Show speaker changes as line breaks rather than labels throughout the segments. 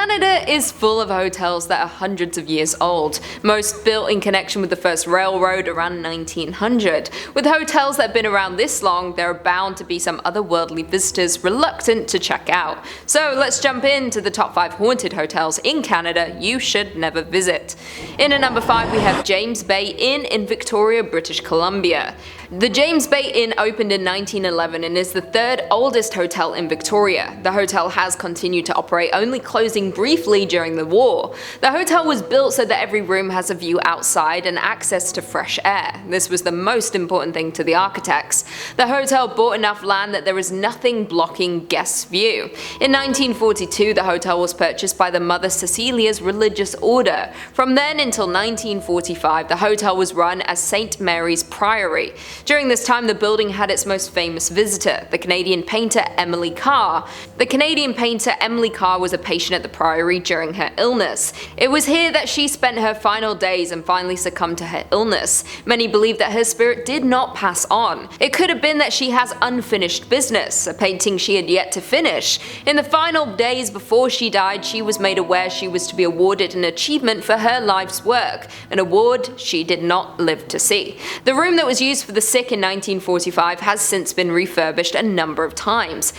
Canada is full of hotels that are hundreds of years old, most built in connection with the first railroad around 1900. With hotels that have been around this long, there are bound to be some otherworldly visitors reluctant to check out. So let's jump into the top 5 haunted hotels in Canada you should never visit. In at number 5 we have James Bay Inn in Victoria, British Columbia. The James Bay Inn opened in 1911 and is the 3rd oldest hotel in Victoria. The hotel has continued to operate, only closing briefly during the war. The hotel was built so that every room has a view outside and access to fresh air. This was the most important thing to the architects. The hotel bought enough land that there is nothing blocking guests' view. In 1942, the hotel was purchased by the Mother Cecilia's religious order. From then until 1945, the hotel was run as St. Mary's Priory. During this time, the building had its most famous visitor, the Canadian painter Emily Carr. The Canadian painter Emily Carr was a patient at the Priory during her illness. It was here that she spent her final days and finally succumbed to her illness. Many believe that her spirit did not pass on. It could have been that she has unfinished business, a painting she had yet to finish. In the final days before she died, she was made aware she was to be awarded an achievement for her life's work, an award she did not live to see. The room that was used for the sick in 1945 has since been refurbished a number of times.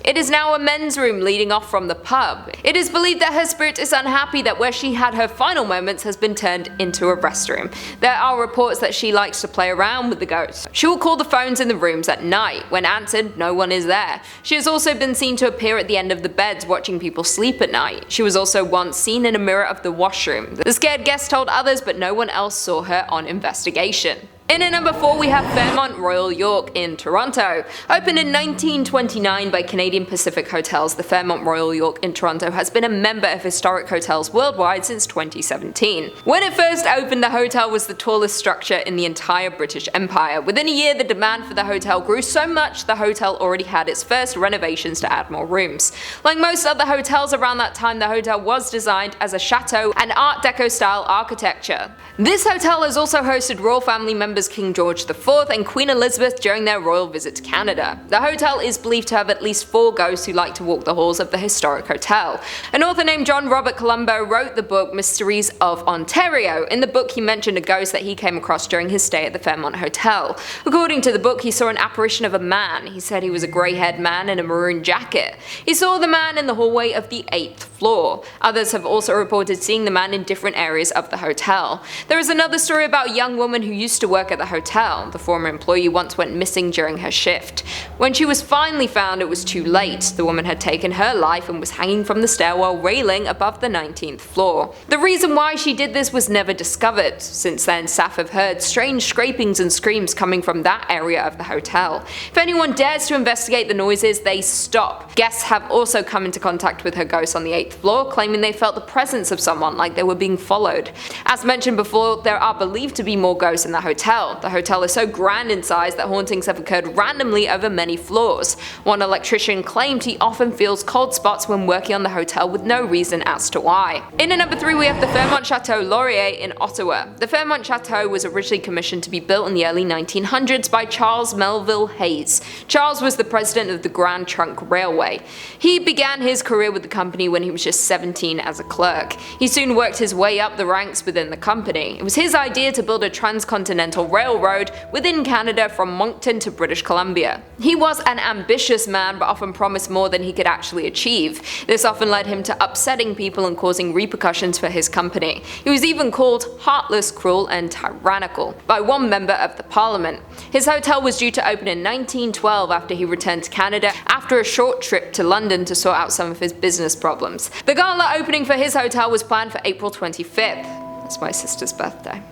It is now a men's room leading off from the pub. It is believed that her spirit is unhappy that where she had her final moments has been turned into a restroom. There are reports that she likes to play around with the ghost. She will call the phones in the rooms at night. When answered, no one is there. She has also been seen to appear at the end of the beds watching people sleep at night. She was also once seen in a mirror of the washroom. The scared guest told others, but no one else saw her on investigation. In at number 4 we have Fairmont Royal York in Toronto. Opened in 1929 by Canadian Pacific Hotels, the Fairmont Royal York in Toronto has been a member of Historic Hotels Worldwide since 2017. When it first opened, the hotel was the tallest structure in the entire British Empire. Within a year, the demand for the hotel grew so much the hotel already had its first renovations to add more rooms. Like most other hotels around that time, the hotel was designed as a chateau and Art Deco style architecture. This hotel has also hosted royal family members King George IV and Queen Elizabeth during their royal visit to Canada. The hotel is believed to have at least 4 ghosts who like to walk the halls of the historic hotel. An author named John Robert Colombo wrote the book Mysteries of Ontario. In the book, he mentioned a ghost that he came across during his stay at the Fairmont Hotel. According to the book, he saw an apparition of a man. He said he was a grey-haired man in a maroon jacket. He saw the man in the hallway of the 8th floor. Others have also reported seeing the man in different areas of the hotel. There is another story about a young woman who used to work at the hotel. The former employee once went missing during her shift. When she was finally found, it was too late. The woman had taken her life and was hanging from the stairwell railing above the 19th floor. The reason why she did this was never discovered. Since then, staff have heard strange scrapings and screams coming from that area of the hotel. If anyone dares to investigate the noises, they stop. Guests have also come into contact with her ghost on the 8th floor, claiming they felt the presence of someone, like they were being followed. As mentioned before, there are believed to be more ghosts in the hotel. The hotel is so grand in size that hauntings have occurred randomly over many floors. One electrician claimed he often feels cold spots when working on the hotel with no reason as to why. In at number 3 we have the Fairmont Chateau Laurier in Ottawa. The Fairmont Chateau was originally commissioned to be built in the early 1900s by Charles Melville Hayes. Charles was the president of the Grand Trunk Railway. He began his career with the company when he was just 17 as a clerk. He soon worked his way up the ranks within the company. It was his idea to build a transcontinental railroad within Canada from Moncton to British Columbia. He was an ambitious man but often promised more than he could actually achieve. This often led him to upsetting people and causing repercussions for his company. He was even called heartless, cruel and tyrannical by one member of the parliament. His hotel was due to open in 1912 after he returned to Canada after a short trip to London to sort out some of his business problems. The gala opening for his hotel was planned for April 25th. That's my sister's birthday.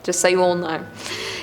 Just so you all know.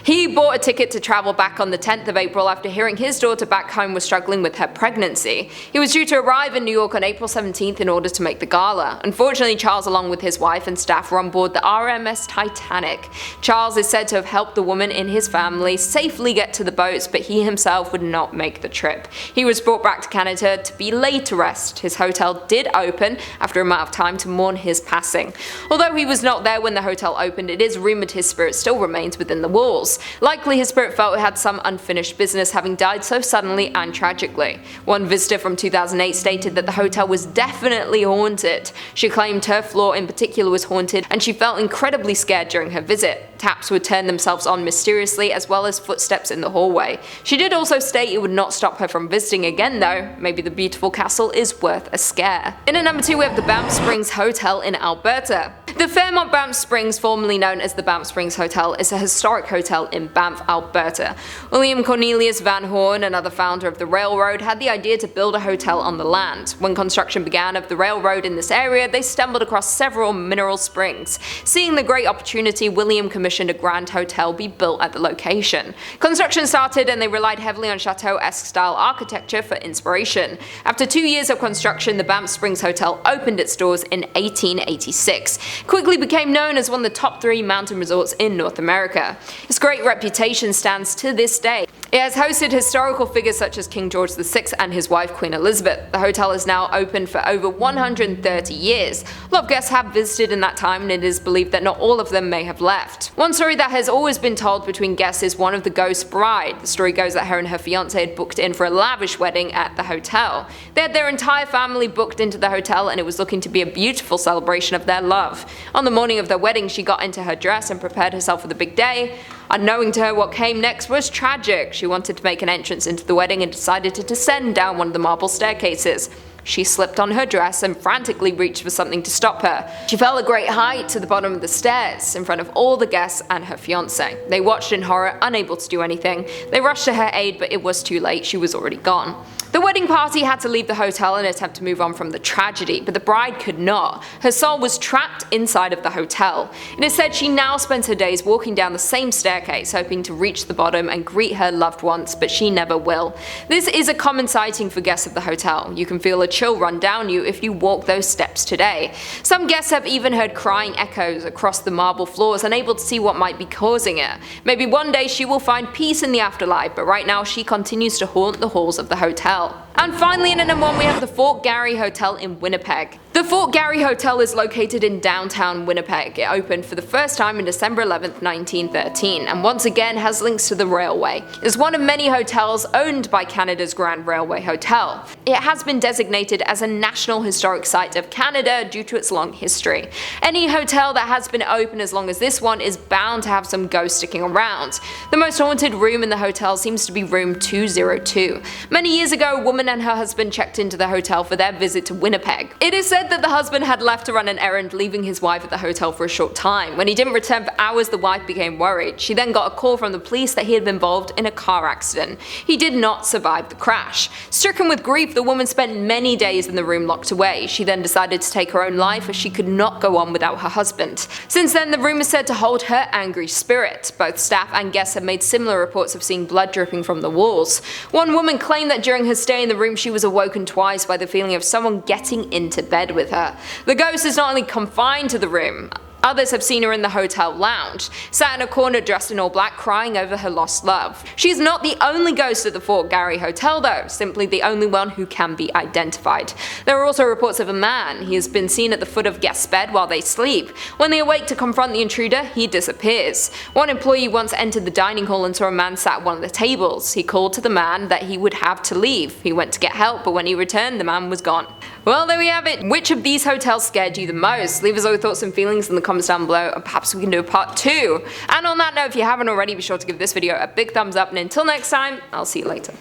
He bought a ticket to travel back on the 10th of April after hearing his daughter back home was struggling with her pregnancy. He was due to arrive in New York on April 17th in order to make the gala. Unfortunately, Charles, along with his wife and staff, were on board the RMS Titanic. Charles is said to have helped the woman in his family safely get to the boats, but he himself would not make the trip. He was brought back to Canada to be laid to rest. His hotel did open after a amount of time to mourn his passing. Although he was not there when the hotel opened, it is rumored his spirit still remains within the walls. hours. Likely his spirit felt it had some unfinished business, having died so suddenly and tragically. One visitor from 2008 stated that the hotel was definitely haunted. She claimed her floor in particular was haunted, and she felt incredibly scared during her visit. Taps would turn themselves on mysteriously, as well as footsteps in the hallway. She did also state it would not stop her from visiting again though. Maybe the beautiful castle is worth a scare. In at number 2 we have the Banff Springs Hotel in Alberta. The Fairmont Banff Springs, formerly known as the Banff Springs Hotel, is a historic hotel in Banff, Alberta. William Cornelius Van Horn, another founder of the railroad, had the idea to build a hotel on the land. When construction began of the railroad in this area, they stumbled across several mineral springs. Seeing the great opportunity, William commissioned a grand hotel be built at the location. Construction started and they relied heavily on Chateau-esque style architecture for inspiration. After 2 years of construction, the Banff Springs Hotel opened its doors in 1886. Quickly became known as one of the top 3 mountain resorts in North America. Its great reputation stands to this day. It has hosted historical figures such as King George VI and his wife Queen Elizabeth. The hotel is now open for over 130 years. A lot of guests have visited in that time, and it is believed that not all of them may have left. One story that has always been told between guests is one of the ghost bride. The story goes that her and her fiancé had booked in for a lavish wedding at the hotel. They had their entire family booked into the hotel, and it was looking to be a beautiful celebration of their love. On the morning of their wedding, she got into her dress and prepared herself for the big day. Unknowing to her, what came next was tragic. She wanted to make an entrance into the wedding and decided to descend down one of the marble staircases. She slipped on her dress and frantically reached for something to stop her. She fell a great height to the bottom of the stairs, in front of all the guests and her fiancé. They watched in horror, unable to do anything. They rushed to her aid, but it was too late. She was already gone. The wedding party had to leave the hotel in an attempt to move on from the tragedy, but the bride could not. Her soul was trapped inside of the hotel. It is said she now spends her days walking down the same staircase, hoping to reach the bottom and greet her loved ones, but she never will. This is a common sighting for guests of the hotel. You can feel a chill run down you if you walk those steps today. Some guests have even heard crying echoes across the marble floors, unable to see what might be causing it. Maybe one day she will find peace in the afterlife, but right now she continues to haunt the halls of the hotel. And finally, in at number 1 we have the Fort Garry Hotel in Winnipeg. The Fort Garry Hotel is located in downtown Winnipeg. It opened for the first time on December 11, 1913, and once again has links to the railway. It is one of many hotels owned by Canada's Grand Railway Hotel. It has been designated as a National Historic Site of Canada due to its long history. Any hotel that has been open as long as this one is bound to have some ghosts sticking around. The most haunted room in the hotel seems to be room 202. Many years ago, a woman and her husband checked into the hotel for their visit to Winnipeg. It is said that the husband had left to run an errand, leaving his wife at the hotel for a short time. When he didn't return for hours, the wife became worried. She then got a call from the police that he had been involved in a car accident. He did not survive the crash. Stricken with grief, the woman spent many days in the room locked away. She then decided to take her own life as she could not go on without her husband. Since then, the room is said to hold her angry spirit. Both staff and guests have made similar reports of seeing blood dripping from the walls. One woman claimed that during her stay in the room she was awoken twice by the feeling of someone getting into bed with her. The ghost is not only confined to the room, others have seen her in the hotel lounge, sat in a corner dressed in all black crying over her lost love. She is not the only ghost at the Fort Garry Hotel though, simply the only one who can be identified. There are also reports of a man. He has been seen at the foot of guests' bed while they sleep. When they awake to confront the intruder, he disappears. One employee once entered the dining hall and saw a man sat at one of the tables. He called to the man that he would have to leave. He went to get help, but when he returned, the man was gone. Well, there we have it. Which of these hotels scared you the most? Leave us all your thoughts and feelings in the comments down below, and perhaps we can do a part 2. And on that note, if you haven't already, be sure to give this video a big thumbs up, and until next time, I'll see you later.